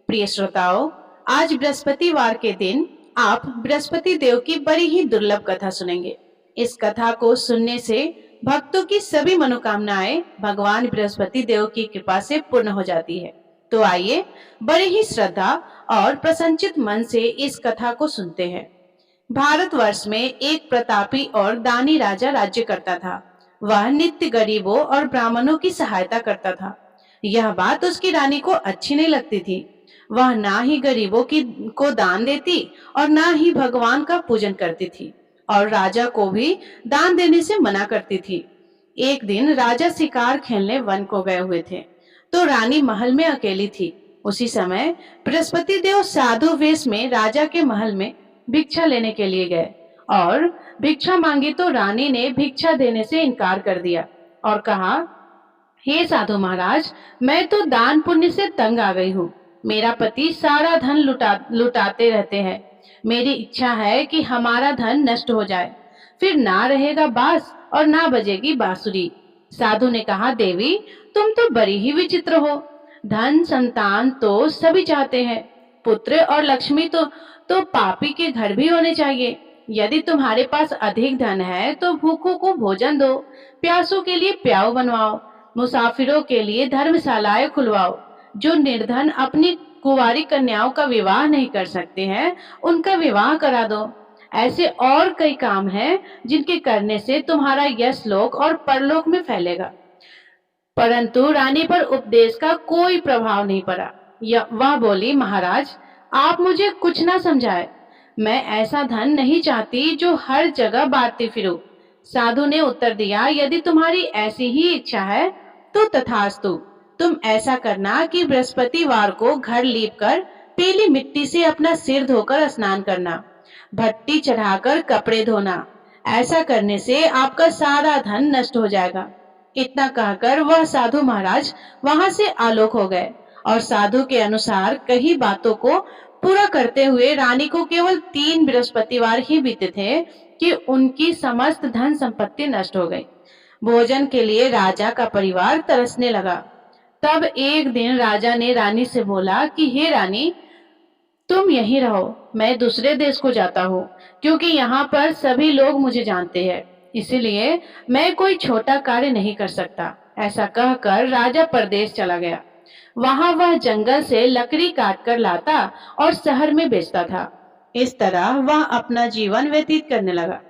प्रिय श्रोताओं, आज बृहस्पतिवार के दिन आप बृहस्पति देव की बड़ी ही दुर्लभ कथा सुनेंगे। इस कथा को सुनने से भक्तों की सभी मनोकामनाएं भगवान बृहस्पति देव की कृपा से पूर्ण हो जाती है। तो आइए बड़े ही श्रद्धा और प्रसन्नचित मन से इस कथा को सुनते हैं। भारतवर्ष में एक प्रतापी और दानी राजा राज्य करता था। वह नित्य गरीबों और ब्राह्मणों की सहायता करता था। यह बात उसकी रानी को अच्छी नहीं लगती थी। वह ना ही गरीबों को दान देती और ना ही भगवान का पूजन करती थी और राजा को भी दान देने से मना करती थी। एक दिन राजा शिकार खेलने वन को गए हुए थे, तो रानी महल में अकेली थी। उसी समय बृहस्पति देव साधु वेश में राजा के महल में भिक्षा लेने के लिए गए और भिक्षा मांगी तो रानी ने भिक्षा देने से इनकार कर दिया और कहा, हे साधु महाराज, मैं तो दान पुण्य से तंग आ गई हूँ। मेरा पति सारा धन लुटाते रहते हैं। मेरी इच्छा है कि हमारा धन नष्ट हो जाए, फिर ना रहेगा बांस और ना बजेगी बांसुरी। साधु ने कहा, देवी, तुम तो बड़ी ही विचित्र हो। धन संतान तो सभी चाहते हैं, पुत्र और लक्ष्मी तो पापी के घर भी होने चाहिए। यदि तुम्हारे पास अधिक धन है तो भूखों को भोजन दो, प्यासों के लिए प्याऊ बनवाओ, मुसाफिरों के लिए धर्मशालाएं खुलवाओ। जो निर्धन अपनी कुंवारी कन्याओं का विवाह नहीं कर सकते हैं, उनका विवाह करा दो। ऐसे और कई काम हैं जिनके करने से तुम्हारा यश लोक और परलोक में फैलेगा। परंतु रानी पर उपदेश का कोई प्रभाव नहीं पड़ा। वह बोली, महाराज, आप मुझे कुछ ना समझाए। मैं ऐसा धन नहीं चाहती जो हर जगह बांटती फिरूं। साधु ने उत्तर दिया, यदि तुम्हारी ऐसी ही इच्छा है तो तथास्तु। तुम ऐसा करना कि बृहस्पतिवार को घर लीपकर पीली मिट्टी से अपना सिर धोकर स्नान करना, भट्टी चढ़ाकर कपड़े धोना। ऐसा करने से आपका सारा धन नष्ट हो जाएगा। इतना कहकर वह साधु महाराज वहां से आलोक हो गए और साधु के अनुसार कई बातों को पूरा करते हुए रानी को केवल 3 बृहस्पतिवार ही बीते थे कि उनकी समस्त धन संपत्ति नष्ट हो गई। भोजन के लिए राजा का परिवार तरसने लगा। तब एक दिन राजा ने रानी से बोला कि हे रानी, तुम यहीं रहो, मैं दूसरे देश को जाता हूँ, क्योंकि यहाँ पर सभी लोग मुझे जानते हैं, इसीलिए मैं कोई छोटा कार्य नहीं कर सकता। ऐसा कहकर राजा परदेश चला गया। वहां वह जंगल से लकड़ी काटकर लाता और शहर में बेचता था। इस तरह वह अपना जीवन व्यतीत करने लगा।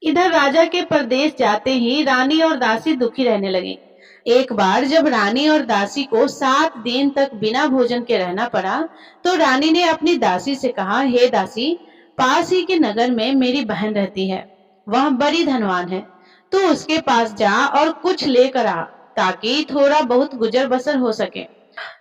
इधर राजा के परदेश जाते ही रानी और दासी दुखी रहने लगी। एक बार जब रानी और दासी को 7 दिन तक बिना भोजन के रहना पड़ा, तो रानी ने अपनी दासी से कहा, हे दासी, पास ही के नगर में मेरी बहन रहती है। वह बड़ी धनवान है। तू उसके पास जा और कुछ लेकर आ, ताकि थोड़ा बहुत गुजर बसर हो सके।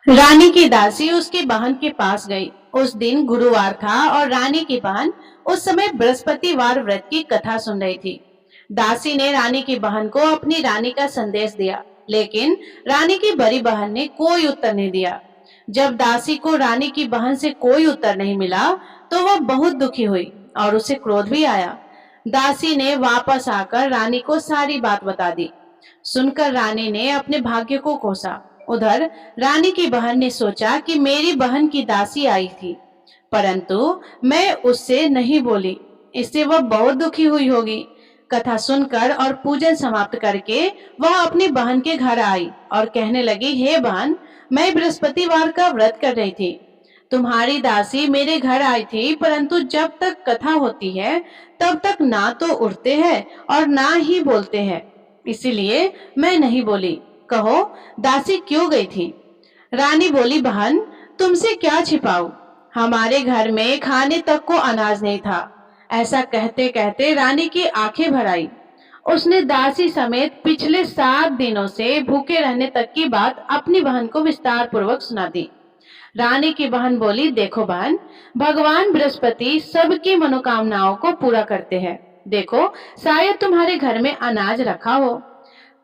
रानी की दासी उसकी बहन के पास गई। उस दिन गुरुवार था और रानी की बहन उस समय बृहस्पतिवार व्रत की कथा सुन रही थी। दासी ने रानी की बहन को अपनी रानी का संदेश दिया, लेकिन रानी की बड़ी बहन ने कोई उत्तर नहीं दिया। जब दासी को रानी की बहन से कोई उत्तर नहीं मिला, तो वह बहुत दुखी हुई और उसे क्रोध भी आया। दासी ने वापस आकर रानी को सारी बात बता दी। सुनकर रानी ने अपने भाग्य को कोसा। उधर रानी की बहन ने सोचा कि मेरी बहन की दासी आई थी, परंतु मैं उससे नहीं बोली, इससे वह बहुत दुखी हुई होगी। कथा सुनकर और पूजन समाप्त करके वह अपनी बहन के घर आई और कहने लगी, हे बहन, मैं बृहस्पतिवार का व्रत कर रही थी। तुम्हारी दासी मेरे घर आई थी, परंतु जब तक कथा होती है तब तक ना तो उठते हैं और ना ही बोलते हैं, इसीलिए मैं नहीं बोली। कहो, दासी क्यों गई थी? रानी बोली, बहन, तुमसे क्या छिपाऊं, हमारे घर में खाने तक को अनाज नहीं था। ऐसा कहते कहते रानी की आंखें भर आई। उसने दासी समेत पिछले 7 दिनों से भूखे रहने तक की बात अपनी बहन को विस्तार पूर्वक सुना दी। रानी की बहन बोली, देखो बहन, भगवान बृहस्पति सबकी मनोकामनाओं को पूरा करते हैं। देखो, शायद तुम्हारे घर में अनाज रखा हो।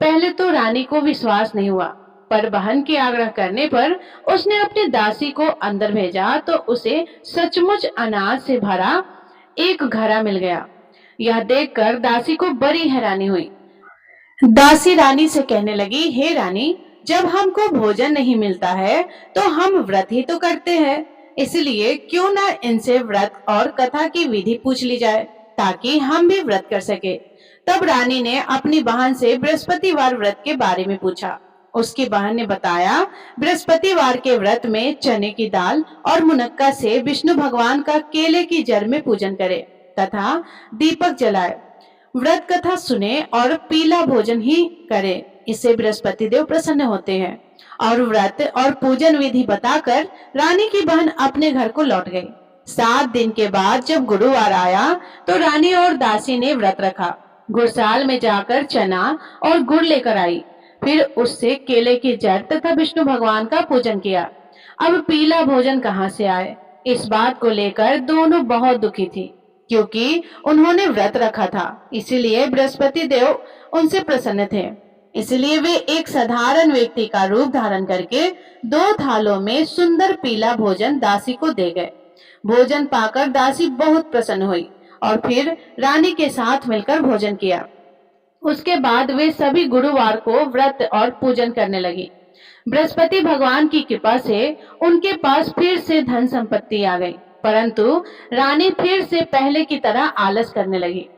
पहले तो रानी को विश्वास नहीं हुआ, पर बहन के आग्रह करने पर उसने अपनी दासी को अंदर भेजा तो उसे सचमुच अनाज से भरा एक घड़ा मिल गया। यह देखकर दासी को बड़ी हैरानी हुई। दासी रानी से कहने लगी, हे रानी, जब हमको भोजन नहीं मिलता है तो हम व्रत ही तो करते हैं, इसलिए क्यों ना इनसे व्रत और कथा की विधि पूछ ली जाए ताकि हम भी व्रत कर सके। तब रानी ने अपनी बहन से बृहस्पतिवार व्रत के बारे में पूछा। उसकी बहन ने बताया, बृहस्पतिवार के व्रत में चने की दाल और मुनक्का से विष्णु भगवान का केले की जड़ में पूजन करे तथा दीपक जलाए, व्रत कथा सुने और पीला भोजन ही करे। इससे बृहस्पति देव प्रसन्न होते हैं। और व्रत और पूजन विधि बताकर रानी की बहन अपने घर को लौट गई। 7 दिन के बाद जब गुरुवार आया तो रानी और दासी ने व्रत रखा। गुड़साल में जाकर चना और गुड़ लेकर आई, फिर उससे केले की जड़ तथा विष्णु भगवान का पूजन किया। अब पीला भोजन कहाँ से आए, इस बात को लेकर दोनों बहुत दुखी थी, क्योंकि उन्होंने व्रत रखा था, इसीलिए बृहस्पति देव उनसे प्रसन्न थे। इसलिए वे एक साधारण व्यक्ति का रूप धारण करके 2 थालों में सुंदर पीला भोजन दासी को दे गए। भोजन पाकर दासी बहुत प्रसन्न हुई और फिर रानी के साथ मिलकर भोजन किया। उसके बाद वे सभी गुरुवार को व्रत और पूजन करने लगी। बृहस्पति भगवान की कृपा से उनके पास फिर से धन संपत्ति आ गई, परंतु रानी फिर से पहले की तरह आलस करने लगी।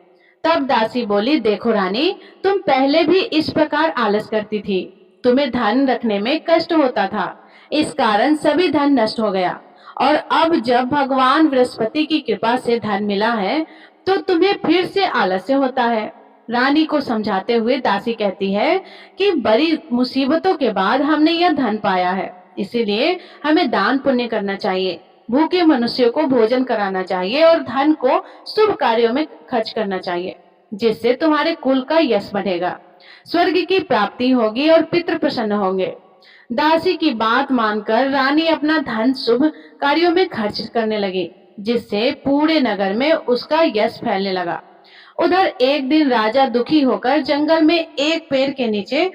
तब दासी बोली, देखो रानी, तुम पहले भी इस प्रकार आलस करती थी, तुम्हें धन रखने में कष्ट होता था, इस कारण सभी धन नष्ट हो गया, और अब जब भगवान बृहस्पति की कृपा से धन मिला है तो तुम्हें फिर से आलस्य होता है। रानी को समझाते हुए दासी कहती है कि बड़ी मुसीबतों के बाद हमने यह धन पाया है, इसीलिए हमें दान पुण्य करना चाहिए, भूखे मनुष्यों को भोजन कराना चाहिए और धन को शुभ कार्यों में खर्च करना चाहिए, जिससे तुम्हारे कुल का यश बढ़ेगा, स्वर्ग की प्राप्ति होगी और पितृ प्रसन्न होंगे। दासी की बात मानकर रानी अपना धन शुभ कार्यों में खर्च करने लगी, जिससे पूरे नगर में उसका यश फैलने लगा। उधर एक दिन राजा दुखी होकर जंगल में एक पेड़ के नीचे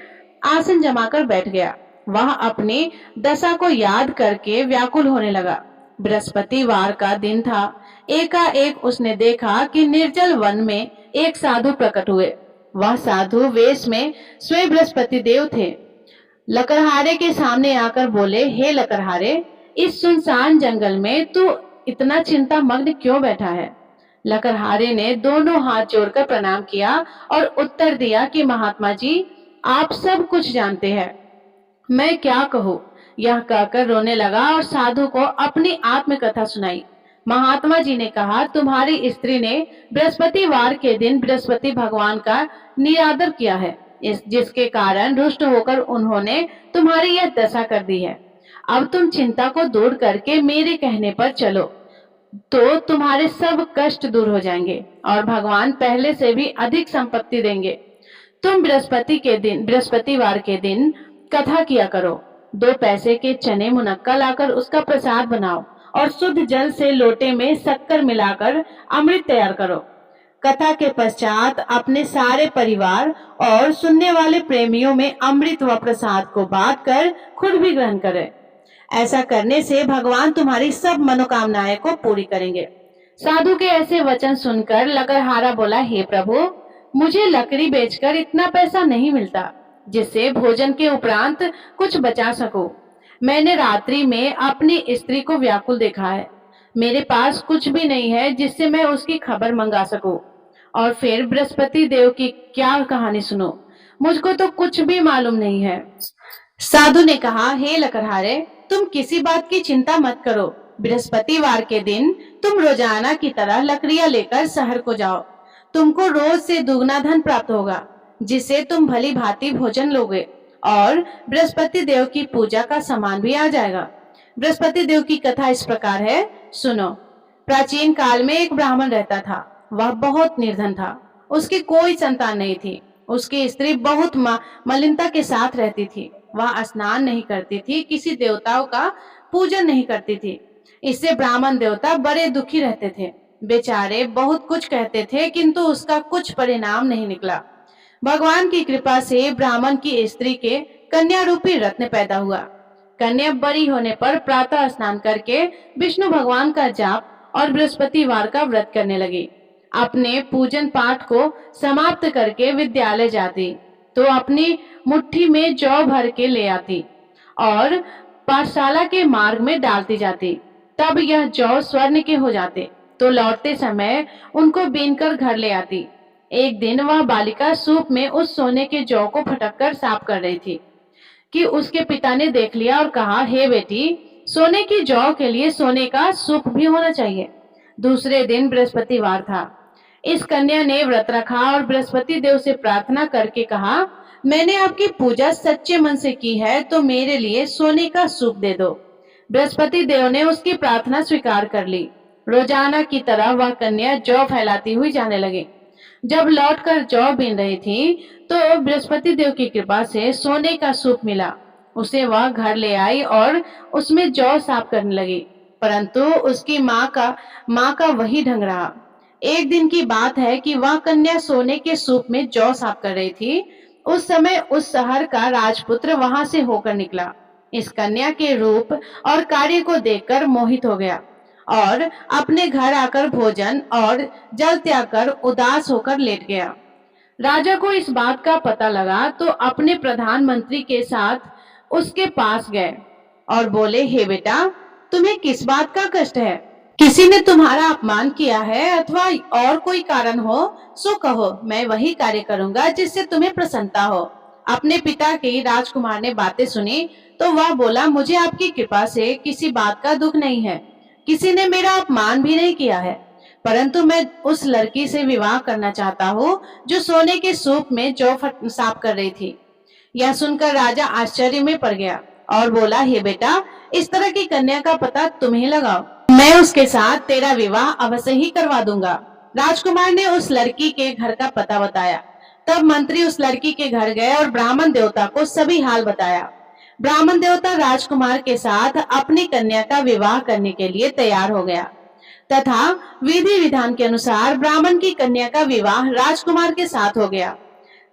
आसन जमाकर बैठ गया। वह अपनी दशा को याद करके व्याकुल होने लगा। बृहस्पतिवार का दिन था। एकाएक उसने देखा कि निर्जल वन में एक साधु प्रकट हुए। वह साधु वेश में स्वयं बृहस्पति देव थे। लकड़हारे के सामने आकर बोले, हे लकड़हारे, इस सुनसान जंगल में तू इतना चिंता मग्न क्यों बैठा है? लकड़हारे ने दोनों हाथ जोड़कर प्रणाम किया और उत्तर दिया कि महात्मा जी, आप सब कुछ जानते हैं, मैं क्या कहूँ। यह कहकर रोने लगा और साधु को अपनी आत्मकथा सुनाई। महात्मा जी ने कहा, तुम्हारी स्त्री ने बृहस्पतिवार के दिन बृहस्पति भगवान का निरादर किया है, जिसके कारण रुष्ट होकर उन्होंने तुम्हारी यह दशा कर दी है। अब तुम चिंता को दूर करके मेरे कहने पर चलो तो तुम्हारे सब कष्ट दूर हो जाएंगे और भगवान पहले से भी अधिक संपत्ति देंगे। तुम बृहस्पतिवार के दिन कथा किया करो। 2 पैसे के चने मुनक्का लाकर उसका प्रसाद बनाओ और शुद्ध जल से लोटे में शक्कर मिलाकर अमृत तैयार करो। कथा के पश्चात अपने सारे परिवार और सुनने वाले प्रेमियों में अमृत व प्रसाद को बांटकर खुद भी ग्रहण करें। ऐसा करने से भगवान तुम्हारी सब मनोकामनाएं को पूरी करेंगे। साधु के ऐसे वचन सुनकर लकड़हारा बोला, हे प्रभु, मुझे लकड़ी बेचकर इतना पैसा नहीं मिलता जिससे भोजन के उपरांत कुछ बचा सकूं। मैंने रात्रि में अपनी स्त्री को व्याकुल देखा है। मेरे पास कुछ भी नहीं है जिससे मैं उसकी खबर मंगा सकूं। और फिर बृहस्पति देव की क्या कहानी सुनो, मुझको तो कुछ भी मालूम नहीं है। साधु ने कहा, हे लकड़हारे, तुम किसी बात की चिंता मत करो। बृहस्पतिवार के दिन तुम रोजाना की तरह लकड़ियां लेकर शहर को जाओ। तुमको रोज से दुगना धन प्राप्त होगा, जिससे तुम भली भांति भोजन लोगे और बृहस्पति देव की पूजा का सामान भी आ जाएगा। बृहस्पति देव की कथा इस प्रकार है, सुनो। प्राचीन काल में एक ब्राह्मण रहता था। वह बहुत निर्धन था। उसकी कोई संतान नहीं थी। उसकी स्त्री बहुत मलिनता के साथ रहती थी। वह स्नान नहीं करती थी, किसी देवताओं का पूजन नहीं करती थी। इससे ब्राह्मण देवता बड़े दुखी रहते थे। बेचारे बहुत कुछ कहते थे, किंतु उसका कुछ परिणाम नहीं निकला। भगवान की कृपा से ब्राह्मण की स्त्री के कन्या रूपी रत्न पैदा हुआ। कन्या बड़ी होने पर प्रातः स्नान करके विष्णु भगवान का जाप और बृहस्पतिवार का व्रत करने लगी। अपने पूजन पाठ को समाप्त करके विद्यालय जाती तो अपनी मुट्ठी में जौ भर के ले आती और पाठशाला के मार्ग में डालती जाती। तब यह जौ स्वर्ण के हो जाते, तो लौटते समय उनको बीनकर घर ले आती। एक दिन वह बालिका सूप में उस सोने के जौ को फटककर साफ कर रही थी कि उसके पिता ने देख लिया और कहा, हे बेटी, सोने की जौ के लिए सोने का सूप भी होना चाहिए। दूसरे दिन बृहस्पतिवार था। इस कन्या ने व्रत रखा और बृहस्पति देव से प्रार्थना करके कहा, मैंने आपकी पूजा सच्चे मन से की है, तो मेरे लिए सोने का सूप दे दो। बृहस्पति देव ने उसकी प्रार्थना स्वीकार कर ली। रोजाना की तरह वह कन्या जौ फैलाती हुई जाने लगी। जब लौटकर जौ बीन रही थी, तो बृहस्पति देव की कृपा से सोने का सूप मिला। उसे वह घर ले आई और उसमें जौ साफ करने लगी, परंतु उसकी माँ का वही ढंग रहा। एक दिन की बात है कि वह कन्या सोने के सूप में जौ साफ कर रही थी। उस समय उस शहर का राजपुत्र वहां से होकर निकला। इस कन्या के रूप और कार्य को देखकर मोहित हो गया और अपने घर आकर भोजन और जल त्याग कर उदास होकर लेट गया। राजा को इस बात का पता लगा तो अपने प्रधानमंत्री के साथ उसके पास गए और बोले, हे बेटा, तुम्हें किस बात का कष्ट है? किसी ने तुम्हारा अपमान किया है अथवा और कोई कारण हो सो कहो, मैं वही कार्य करूंगा जिससे तुम्हें प्रसन्नता हो। अपने पिता की राजकुमार ने बातें सुनी तो वह बोला, मुझे आपकी कृपा से किसी बात का दुख नहीं है, किसी ने मेरा अपमान भी नहीं किया है, परंतु मैं उस लड़की से विवाह करना चाहता हूँ जो सोने के सूप में जौ साफ कर रही थी। यह सुनकर राजा आश्चर्य में पड़ गया और बोला, हे बेटा, इस तरह की कन्या का पता तुम्हें लगाओ, मैं उसके साथ तेरा विवाह अवश्य ही करवा दूंगा। राजकुमार ने उस लड़की के घर का पता बताया। तब मंत्री उस लड़की के घर गए और ब्राह्मण देवता को सभी हाल बताया। ब्राह्मण देवता राजकुमार के साथ अपनी कन्या का विवाह करने के लिए तैयार हो गया तथा विधि विधान के अनुसार ब्राह्मण की कन्या का विवाह राजकुमार के साथ हो गया।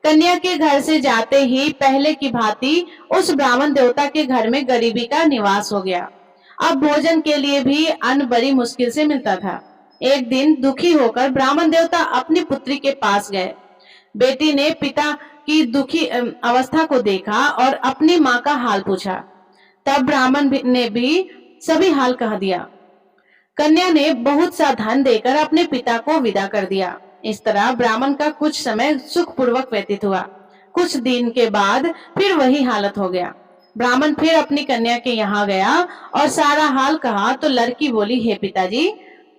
कन्या के घर से जाते ही पहले की भांति उस ब्राह्मण देवता के घर में गरीबी का निवास हो गया। अब भोजन के लिए भी अन्न बड़ी मुश्किल से मिलता था। एक दिन दुखी होकर ब्राह्मण देवता अपनी पुत्री के पास गए। बेटी ने पिता की दुखी अवस्था को देखा और अपनी माँ का हाल पूछा। तब ब्राह्मण ने भी सभी हाल कह दिया। कन्या ने बहुत सा धन देकर अपने पिता को विदा कर दिया। इस तरह ब्राह्मण का कुछ समय सुखपूर्वक व्यतीत हुआ। कुछ दिन के बाद फिर वही हालत हो गया। ब्राह्मण फिर अपनी कन्या के यहाँ गया और सारा हाल कहा तो लड़की बोली, हे पिताजी,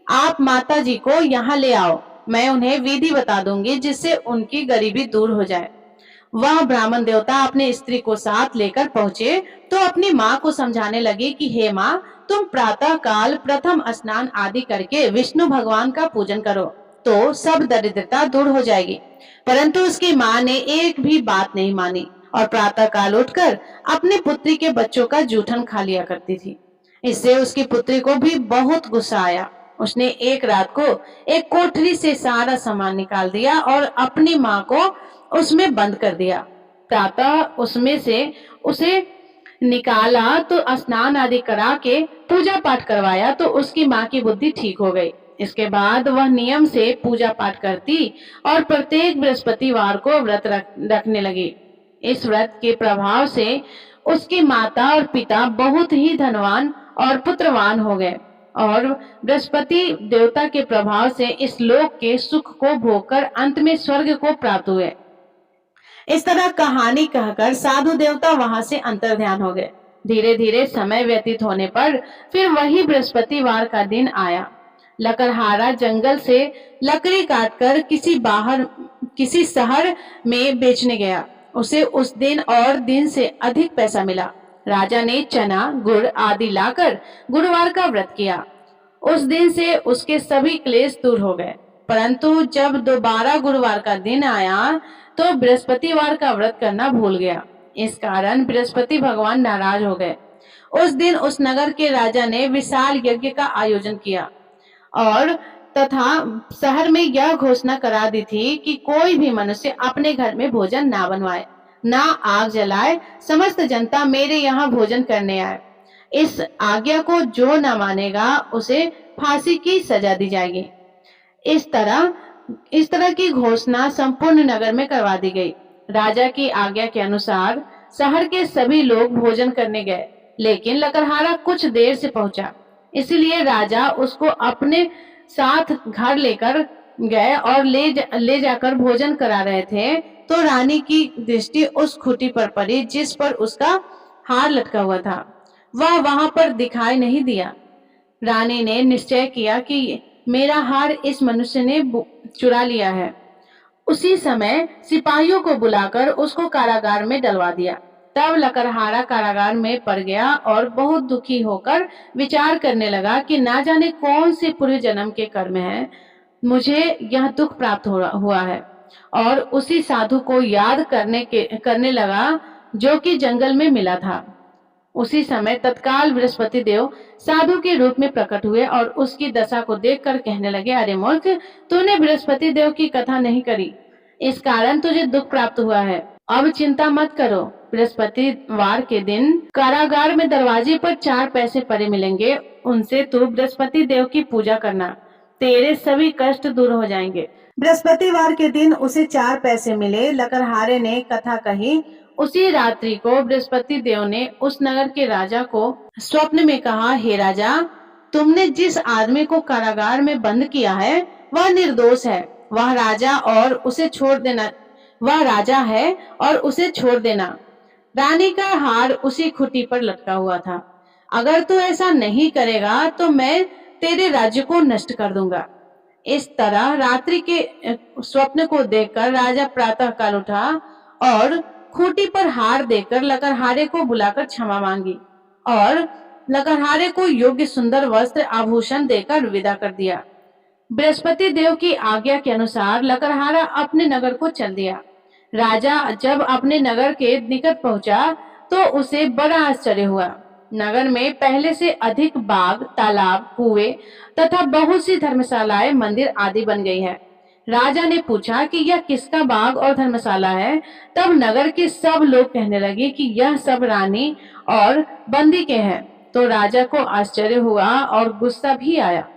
आप माता जी को यहाँ ले आओ, मैं उन्हें विधि बता दूंगी जिससे उनकी गरीबी दूर हो जाए। वह ब्राह्मण देवता अपने स्त्री को साथ लेकर पहुंचे तो अपनी माँ को समझाने लगी कि हे माँ, तुम प्रातः काल प्रथम स्नान आदि करके विष्णु भगवान का पूजन करो तो सब दरिद्रता दूर हो जाएगी। परंतु उसकी माँ ने एक भी बात नहीं मानी और प्रातः काल उठकर अपनी पुत्री के बच्चों का जूठन खा लिया करती थी। इससे उसकी पुत्री को भी बहुत गुस्सा आया। उसने एक रात को एक कोठरी से सारा सामान निकाल दिया और अपनी माँ को उसमें बंद कर दिया। प्रातः उसमें से उसे निकाला तो स्नान आदि करा के पूजा पाठ करवाया तो उसकी माँ की बुद्धि ठीक हो गई। इसके बाद वह नियम से पूजा पाठ करती और प्रत्येक बृहस्पतिवार को व्रत रखने लगी। इस व्रत के प्रभाव से उसकी माता और पिता बहुत ही धनवान और पुत्रवान हो गए और बृहस्पति देवता के प्रभाव से इस लोक के सुख को भोगकर अंत में स्वर्ग को प्राप्त हुए। इस तरह कहानी कहकर साधु देवता वहां से अंतर्ध्यान हो गए। धीरे धीरे समय व्यतीत होने पर फिर वही बृहस्पतिवार का दिन आया। लकड़हारा जंगल से लकड़ी काटकर किसी शहर में बेचने गया। उसे उस दिन और दिन से अधिक पैसा मिला। राजा ने चना गुड़ आदि लाकर गुरुवार का व्रत किया। उस दिन से उसके सभी क्लेश दूर हो गए। परंतु जब दोबारा गुरुवार का दिन आया तो बृहस्पतिवार का व्रत करना भूल गया। इस कारण बृहस्पति भगवान नाराज हो गए। उस दिन उस नगर के राजा ने विशाल यज्ञ का आयोजन किया और तथा शहर में यह घोषणा करा दी थी कि कोई भी मनुष्य अपने घर में भोजन ना बनवाए, ना आग जलाए, समस्त जनता मेरे यहाँ भोजन करने आए। इस आज्ञा को जो न मानेगा उसे फांसी की सजा दी जाएगी। इस तरह की घोषणा संपूर्ण नगर में करवा दी गई। राजा की आज्ञा के अनुसार शहर के सभी लोग भोजन करने गए, लेकिन लकड़हारा कुछ देर से पहुंचा। इसलिए राजा उसको अपने साथ घर लेकर गए और ले जाकर भोजन करा रहे थे, तो रानी की दृष्टि उस खूंटी पर पड़ी जिस पर उसका हार लटका हुआ था। वह वहां पर दिखाई नहीं दिया। रानी ने निश्चय किया कि मेरा हार इस मनुष्य ने चुरा लिया है। उसी समय सिपाहियों को बुलाकर उसको कारागार में डलवा दिया। तब लकड़हारा कारागार में पड़ गया और बहुत दुखी होकर विचार करने लगा कि ना जाने कौन से पूर्व जन्म के कर्म हैं, मुझे यह दुख प्राप्त हुआ है। और उसी साधु को याद करने लगा जो कि जंगल में मिला था। उसी समय तत्काल बृहस्पति देव साधु के रूप में प्रकट हुए और उसकी दशा को देखकर कहने लगे, अरे मूर्ख, तूने बृहस्पति देव की कथा नहीं करी, इस कारण तुझे दुख प्राप्त हुआ है। अब चिंता मत करो, बृहस्पतिवार के दिन कारागार में दरवाजे पर 4 पैसे पड़े मिलेंगे, उनसे तू बृहस्पति देव की पूजा करना, तेरे सभी कष्ट दूर हो जाएंगे। बृहस्पतिवार के दिन उसे 4 पैसे मिले। लकड़हारे ने कथा कही। उसी रात्रि को बृहस्पति देव ने उस नगर के राजा को स्वप्न में कहा, हे राजा, तुमने जिस आदमी को कारागार में बंद किया है वह निर्दोष है, वह राजा है और उसे छोड़ देना। रानी का हार उसी खूंटी पर लटका हुआ था। अगर तू ऐसा नहीं करेगा तो मैं तेरे राज्य को नष्ट कर दूंगा। इस तरह रात्रि के स्वप्न को देखकर राजा प्रातः काल उठा और खूंटी पर हार देकर लकड़हारे को बुलाकर क्षमा मांगी और लकड़हारे को योग्य सुंदर वस्त्र आभूषण देकर विदा कर दिया। बृहस्पति देव की आज्ञा के अनुसार लकड़हारा अपने नगर को चल दिया। राजा जब अपने नगर के निकट पहुंचा तो उसे बड़ा आश्चर्य हुआ। नगर में पहले से अधिक बाग, तालाब, कुएं तथा बहुत सी धर्मशालाएं, मंदिर आदि बन गई है। राजा ने पूछा कि यह किसका बाग और धर्मशाला है। तब नगर के सब लोग कहने लगे कि यह सब रानी और बंदी के हैं। तो राजा को आश्चर्य हुआ और गुस्सा भी आया।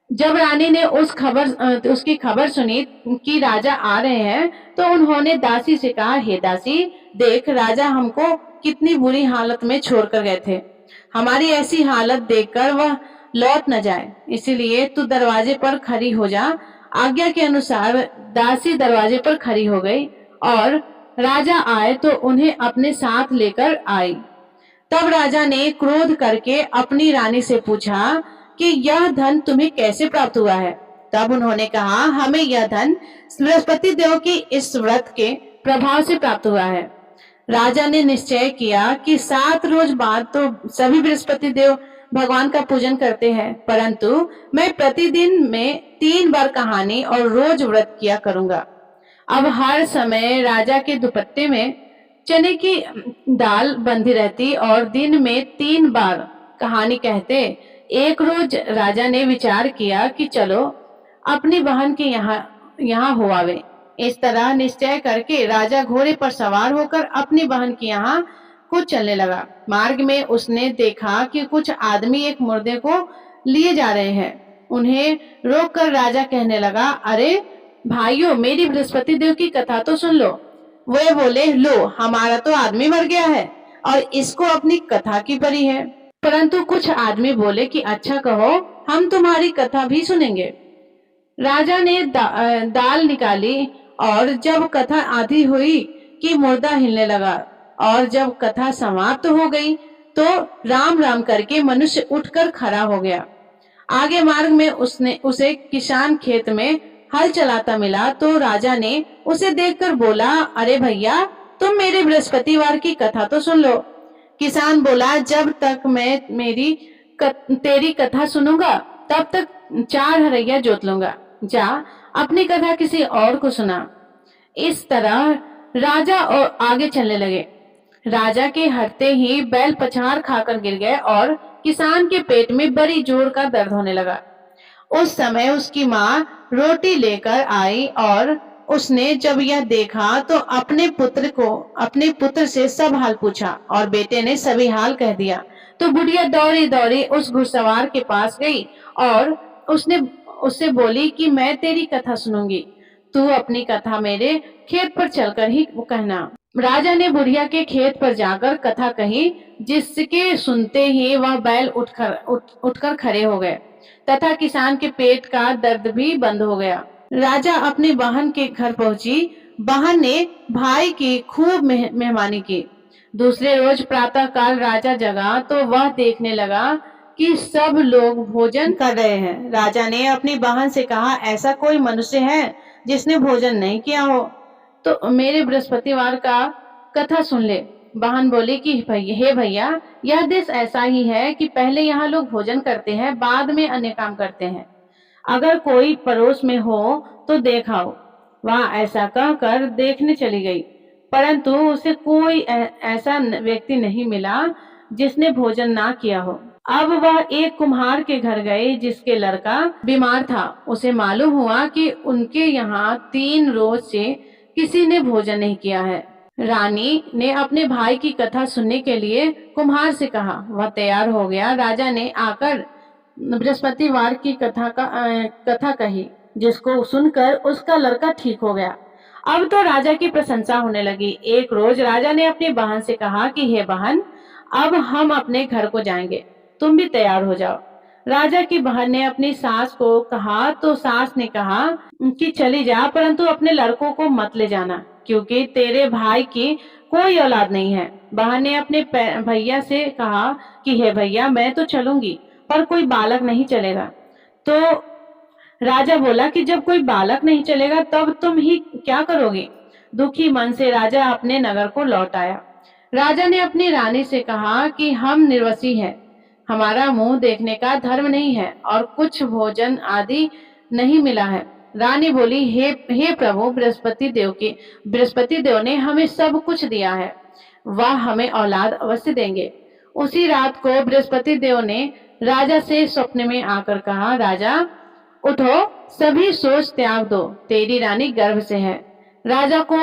जब रानी ने उसकी खबर सुनी कि राजा आ रहे हैं, तो उन्होंने दासी से कहा, हे दासी, देख, राजा हमको कितनी बुरी हालत में छोड़कर गए थे। हमारी ऐसी हालत देखकर वह लौट न जाए, इसलिए तू दरवाजे पर खड़ी हो जा। आज्ञा के अनुसार दासी दरवाजे पर खड़ी हो गई और राजा आए तो उन्हें अपने साथ लेकर आई। तब राजा ने क्रोध करके अपनी रानी से पूछा कि यह धन तुम्हें कैसे प्राप्त हुआ है। तब उन्होंने कहा, हमें यह धन बृहस्पति देव की इस व्रत के प्रभाव से प्राप्त हुआ है। राजा ने निश्चय किया कि 7 रोज बाद तो सभी बृहस्पति देव भगवान का पूजन करते हैं, परंतु मैं प्रतिदिन में 3 बार कहानी और रोज व्रत किया करूंगा। अब हर समय राजा के दुपट्टे में चने की दाल बंधी रहती और दिन में 3 बार कहानी कहते। एक रोज राजा ने विचार किया कि चलो अपनी बहन के यहाँ हो आवे। इस तरह निश्चय करके राजा घोड़े पर सवार होकर अपनी बहन के यहाँ को चलने लगा। मार्ग में उसने देखा कि कुछ आदमी एक मुर्दे को लिए जा रहे हैं। उन्हें रोककर राजा कहने लगा, अरे भाइयों, मेरी बृहस्पति देव की कथा तो सुन लो। वे बोले, लो, हमारा तो आदमी मर गया है और इसको अपनी कथा की परी है। परंतु कुछ आदमी बोले कि अच्छा कहो, हम तुम्हारी कथा भी सुनेंगे। राजा ने दाल निकाली और जब कथा आधी हुई कि मुर्दा हिलने लगा और जब कथा समाप्त हो गई तो राम राम करके मनुष्य उठकर खड़ा हो गया। आगे मार्ग में उसे किसान खेत में हल चलाता मिला तो राजा ने उसे देखकर बोला, अरे भैया, तुम मेरे बृहस्पतिवार की कथा तो सुन लो। किसान बोला, जब तक मैं तेरी कथा सुनूंगा तब तक 4 हरैया जोत लूंगा। जा अपनी कथा किसी और को सुना। इस तरह राजा और आगे चलने लगे। राजा के हटते ही बैल पछाड़ खाकर गिर गए और किसान के पेट में बड़ी जोर का दर्द होने लगा। उस समय उसकी माँ रोटी लेकर आई और उसने जब यह देखा तो अपने पुत्र से सब हाल पूछा और बेटे ने सभी हाल कह दिया। तो बुढ़िया दौड़ी दौड़ी उस घुड़सवार के पास गई और उससे बोली कि मैं तेरी कथा सुनूंगी। तू अपनी कथा मेरे खेत पर चलकर ही कहना। राजा ने बुढ़िया के खेत पर जाकर कथा कही, जिसके सुनते ही वह बैल उठकर खड़े हो गए तथा किसान के पेट का दर्द भी बंद हो गया। राजा अपनी बहन के घर पहुंची। बहन ने भाई की खूब मेहमानी की। दूसरे रोज प्रातः काल राजा जगा तो वह देखने लगा कि सब लोग भोजन कर रहे हैं। राजा ने अपनी बहन से कहा, ऐसा कोई मनुष्य है जिसने भोजन नहीं किया हो तो मेरे बृहस्पतिवार का कथा सुन ले। बहन बोली कि हे भैया, यह देश ऐसा ही है कि पहले यहाँ लोग भोजन करते हैं, बाद में अन्य काम करते हैं। अगर कोई पड़ोस में हो तो देखाओ। वह ऐसा कहकर देखने चली गई, परंतु उसे कोई ऐसा व्यक्ति नहीं मिला जिसने भोजन ना किया हो। अब वह एक कुम्हार के घर गई जिसके लड़का बीमार था। उसे मालूम हुआ कि उनके यहाँ 3 रोज से किसी ने भोजन नहीं किया है। रानी ने अपने भाई की कथा सुनने के लिए कुम्हार से कहा। वह तैयार हो गया। राजा ने आकर बृहस्पतिवार की कथा कही, जिसको सुनकर उसका लड़का ठीक हो गया। अब तो राजा की प्रशंसा होने लगी। एक रोज राजा ने अपनी बहन से कहा कि हे बहन, अब हम अपने घर को जाएंगे, तुम भी तैयार हो जाओ। राजा की बहन ने अपनी सास को कहा तो सास ने कहा कि चली जा, परंतु अपने लड़कों को मत ले जाना, क्योंकि तेरे भाई की कोई औलाद नहीं है। बहन ने अपने भैया से कहा कि हे भैया, मैं तो चलूंगी, पर कोई बालक नहीं चलेगा। तो राजा बोला कि जब कोई बालक नहीं चलेगा तब तुम ही क्या करोगे। दुखी मन से राजा अपने नगर को लौट आया। राजा ने अपनी रानी से कहा कि हम निर्वसी हैं, हमारा मुंह देखने का धर्म नहीं है और कुछ भोजन आदि नहीं मिला है। रानी बोली, हे प्रभु, बृहस्पति देव ने हमें सब कुछ दिया है, वह हमें औलाद अवश्य देंगे। उसी रात को बृहस्पति देव ने राजा से स्वप्न में आकर कहा, राजा उठो, सभी सोच त्याग दो, तेरी रानी गर्भ से है। राजा को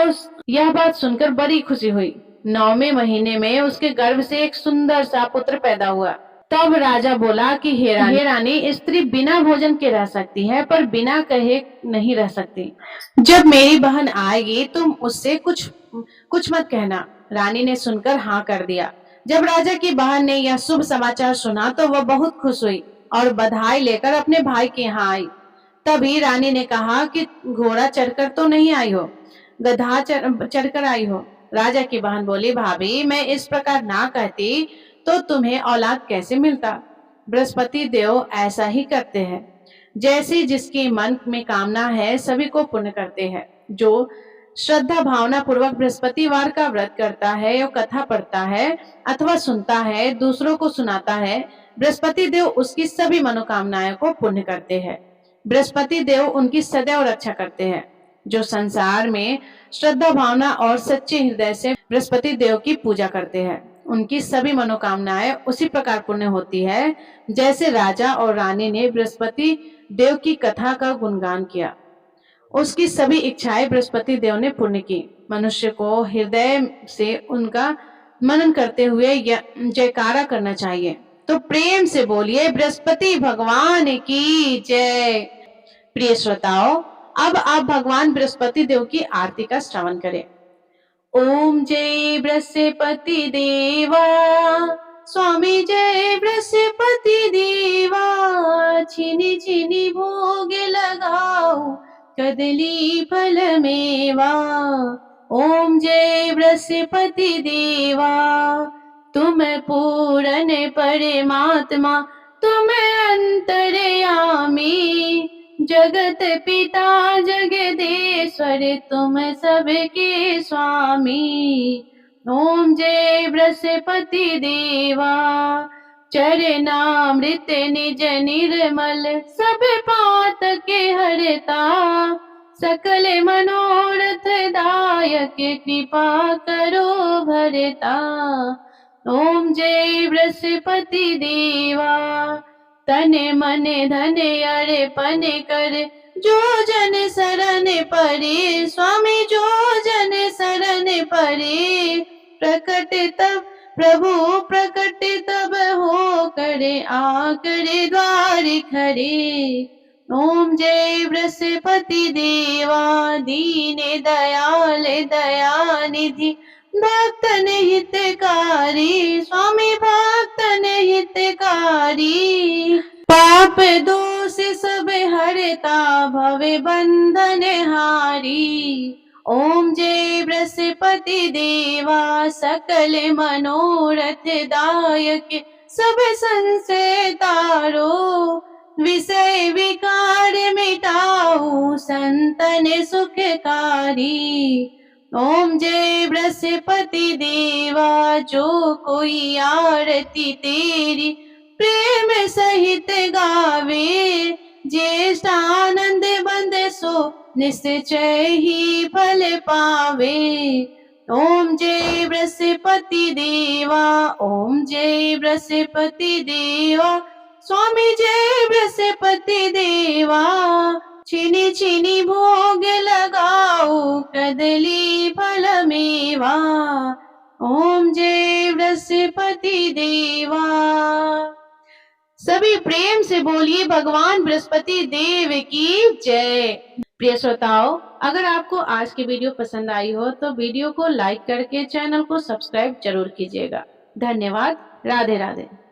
यह बात सुनकर बड़ी खुशी हुई। 9वें महीने में उसके गर्भ से एक सुंदर सा पुत्र पैदा हुआ। तब राजा बोला कि हे रानी, स्त्री बिना भोजन के रह सकती है, पर बिना कहे नहीं रह सकती। जब मेरी बहन आएगी तुम उससे कुछ मत कहना। रानी ने सुनकर हाँ कर दिया। जब राजा की बहन ने यह शुभ समाचार सुना तो वह बहुत खुश हुई और बधाई लेकर अपने भाई के यहाँ आई। तभी रानी ने कहा कि घोड़ा चढ़कर तो नहीं आई हो, गधा चढ़कर आई हो। राजा की बहन बोली, भाभी, मैं इस प्रकार ना कहती तो तुम्हें औलाद कैसे मिलता। बृहस्पति देव ऐसा ही करते हैं, जैसी जिसकी मन में कामना है सभी को पूर्ण करते हैं। जो श्रद्धा भावना पूर्वक बृहस्पतिवार का व्रत करता है या कथा पढ़ता है अथवा सुनता है, दूसरों को सुनाता है, बृहस्पति देव उसकी सभी मनोकामनाएं को पूर्ण करते हैं। बृहस्पति देव उनकी सदैव रक्षा करते हैं। जो संसार में श्रद्धा भावना और सच्चे हृदय से बृहस्पति देव की पूजा करते हैं, उनकी सभी मनोकामनाएं उसी प्रकार पूर्ण होती है जैसे राजा और रानी ने बृहस्पति देव की कथा का गुणगान किया। उसकी सभी इच्छाएं बृहस्पति देव ने पूर्ण की। मनुष्य को हृदय से उनका मनन करते हुए जयकारा करना चाहिए। तो प्रेम से बोलिए, बृहस्पति भगवान की जय। प्रिय श्रोताओं, अब आप भगवान बृहस्पति देव की आरती का श्रवण करें। ओम जय बृहस्पति देवा, स्वामी जय बृहस्पति देवा, छिनी छिनी भोग लगाओ, कदली फल मेवा। ओम जय बृहस्पति देवा, तुम पूर्ण परमात्मा, तुम अंतर्यामी, जगत पिता जगदीश्वर, तुम सबके स्वामी। ओम जय बृहस्पति देवा, चरणामृत निज निर्मल, सब पातक हरता, सकल मनोरथ दायक, कृपा करो भरता। ओम जय बृहस्पति देवा, तन मन धन अर्पण कर, जो जन शरण परे, स्वामी जो जन शरण परे, प्रकट तब प्रभु प्रकट तब हो करे, आ करे द्वार खरे। ओम जय बृहस्पति देवा दीन दयाल दयानिधि भक्तन हितकारी स्वामी भक्तन हितकारी पाप दोष सब हरता भव बंधन हारी ओम जय बृहस्पति देवा सकल मनोरथ दायक सब संशय तारो विषय विकार मिटाऊ संतन सुखकारी ओम जय बृहस्पति देवा जो कोई आरती तेरी प्रेम सहित गावे ज्येष्ठ आनंद बंद सो निश्चय ही फल पावे ओम जय बृहस्पति देवा ओम जय बृहस्पति देवा स्वामी जय बृहस्पति देवा छिनी छिनी भोग लगाओ कदली फल मेवा ओम जय बृहस्पति देवा। सभी प्रेम से बोलिए भगवान बृहस्पति देव की जय। प्रिय श्रोताओं, अगर आपको आज की वीडियो पसंद आई हो तो वीडियो को लाइक करके चैनल को सब्सक्राइब जरूर कीजिएगा। धन्यवाद। राधे राधे।